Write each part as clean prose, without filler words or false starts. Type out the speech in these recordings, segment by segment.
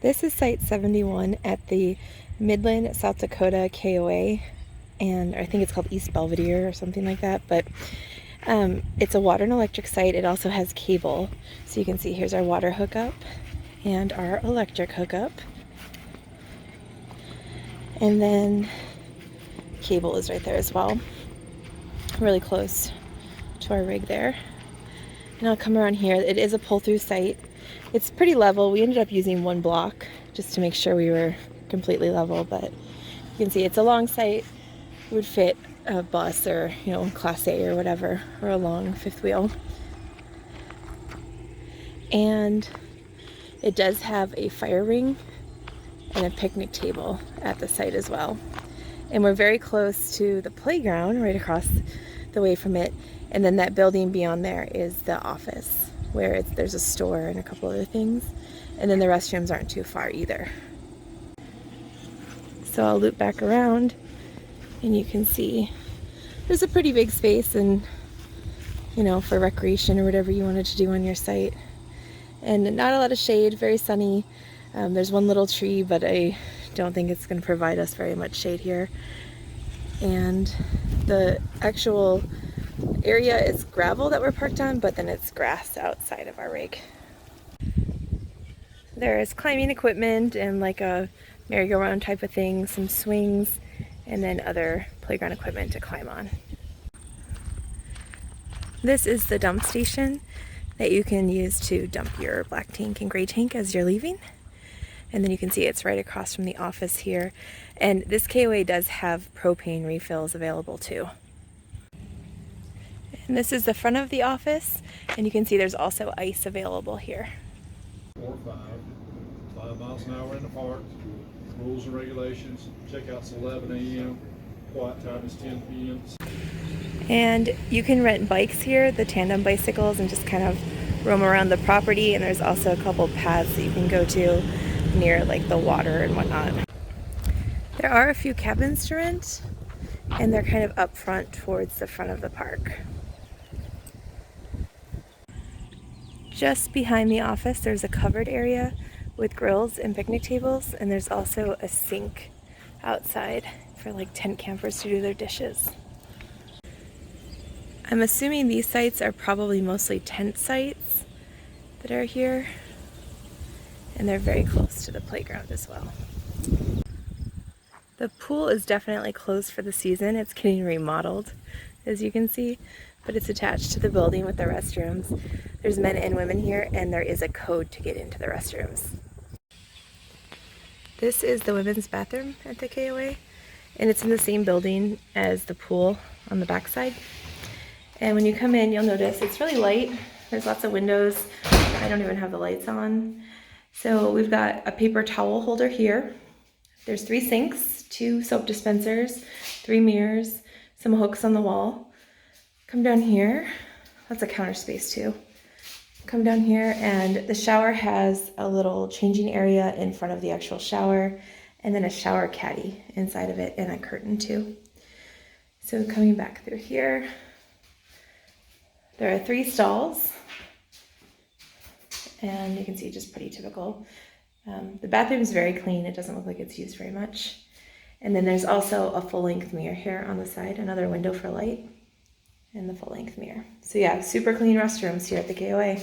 This is Site 71 at the Midland, South Dakota KOA, and I think it's called East Belvidere or something like that, but it's a water and electric site. It also has cable, so you can see here's our water hookup and our electric hookup, and then cable is right there as well, really close to our rig there. And I'll come around here. It is a pull-through site. It's pretty level. We ended up using one block just to make sure we were completely level, but you can see it's a long site. It would fit a bus or, Class A or whatever, or a long fifth wheel. And it does have a fire ring and a picnic table at the site as well. And we're very close to the playground right across the way from it. And then that building beyond there is the office, where there's a store and a couple other things. And then the restrooms aren't too far either. So I'll loop back around and you can see there's a pretty big space, and for recreation or whatever you wanted to do on your site. And not a lot of shade, very sunny. There's one little tree, but I don't think it's going to provide us very much shade here. And the actual area is gravel that we're parked on, but then it's grass outside of our rig. There is climbing equipment and like a merry-go-round type of thing, some swings, and then other playground equipment to climb on. This is the dump station that you can use to dump your black tank and gray tank as you're leaving. And then you can see it's right across from the office here. And this KOA does have propane refills available too. And this is the front of the office, and you can see there's also ice available here. 4 or 5 miles an hour in the park, rules and regulations, checkout's 11 a.m., quiet time is 10 p.m. And you can rent bikes here, the tandem bicycles, and just kind of roam around the property. And there's also a couple paths that you can go to near like the water and whatnot. There are a few cabins to rent, and they're kind of up front towards the front of the park. Just behind the office, there's a covered area with grills and picnic tables, and there's also a sink outside for like tent campers to do their dishes. I'm assuming these sites are probably mostly tent sites that are here, and they're very close to the playground as well. The pool is definitely closed for the season. It's getting remodeled, as you can see, but it's attached to the building with the restrooms. There's men and women here, and there is a code to get into the restrooms. This is the women's bathroom at the KOA, and it's in the same building as the pool on the backside. And when you come in, you'll notice it's really light. There's lots of windows. I don't even have the lights on. So we've got a paper towel holder here. There's 3 sinks, 2 soap dispensers, 3 mirrors, some hooks on the wall. Come down here. That's a counter space too. Come down here, and the shower has a little changing area in front of the actual shower, and then a shower caddy inside of it, and a curtain too. So coming back through here, there are 3 stalls, and you can see just pretty typical. The bathroom is very clean. It doesn't look like it's used very much. And then there's also a full-length mirror here on the side, another window for light, and the full-length mirror. So yeah, super clean restrooms here at the KOA.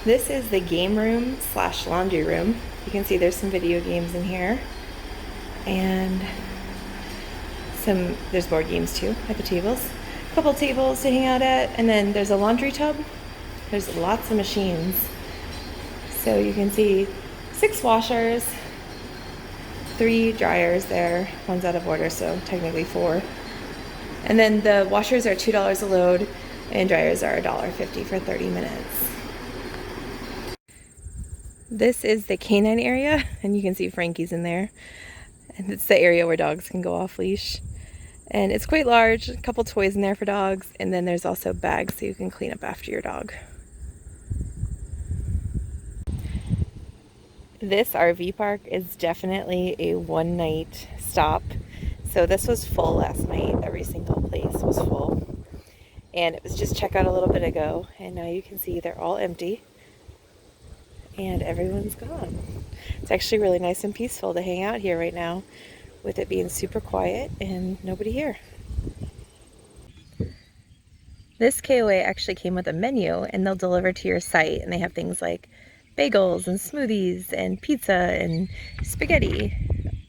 This is the game room / laundry room. You can see there's some video games in here, and there's board games too at the tables. A couple tables to hang out at, and then there's a laundry tub. There's lots of machines. So you can see 6 washers, 3 dryers there. One's out of order, so technically 4. And then the washers are $2 a load, and dryers are $1.50 for 30 minutes. This is the canine area, and you can see Frankie's in there. And it's the area where dogs can go off leash. And it's quite large, a couple toys in there for dogs, and then there's also bags so you can clean up after your dog. This RV park is definitely a one-night stop. So this was full last night. Every single place was full. And it was just checked out a little bit ago, and now you can see they're all empty. and everyone's gone. It's actually really nice and peaceful to hang out here right now with it being super quiet and nobody here. This KOA actually came with a menu and they'll deliver to your site, and they have things like bagels and smoothies and pizza and spaghetti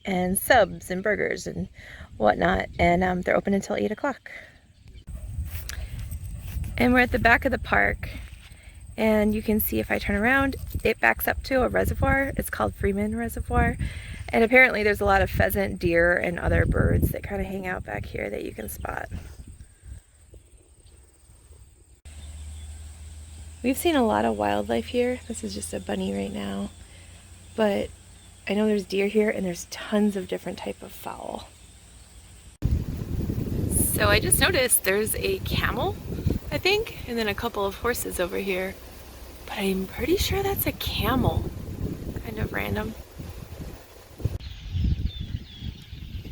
and subs and burgers and whatnot, and they're open until 8 o'clock. And we're at the back of the park, and you can see if I turn around, it backs up to a reservoir. It's called Freeman Reservoir, and apparently there's a lot of pheasant, deer, and other birds that kind of hang out back here that you can spot. We've seen a lot of wildlife here. This is just a bunny right now, but I know there's deer here and there's tons of different type of fowl. So I just noticed there's a camel, I think, and then a couple of horses over here, but I'm pretty sure that's a camel. Kind of random.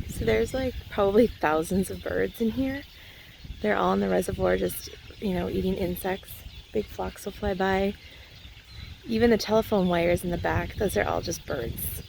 So there's like probably thousands of birds in here. They're all in the reservoir just, you know, eating insects. Big flocks will fly by. Even the telephone wires in the back, those are all just birds.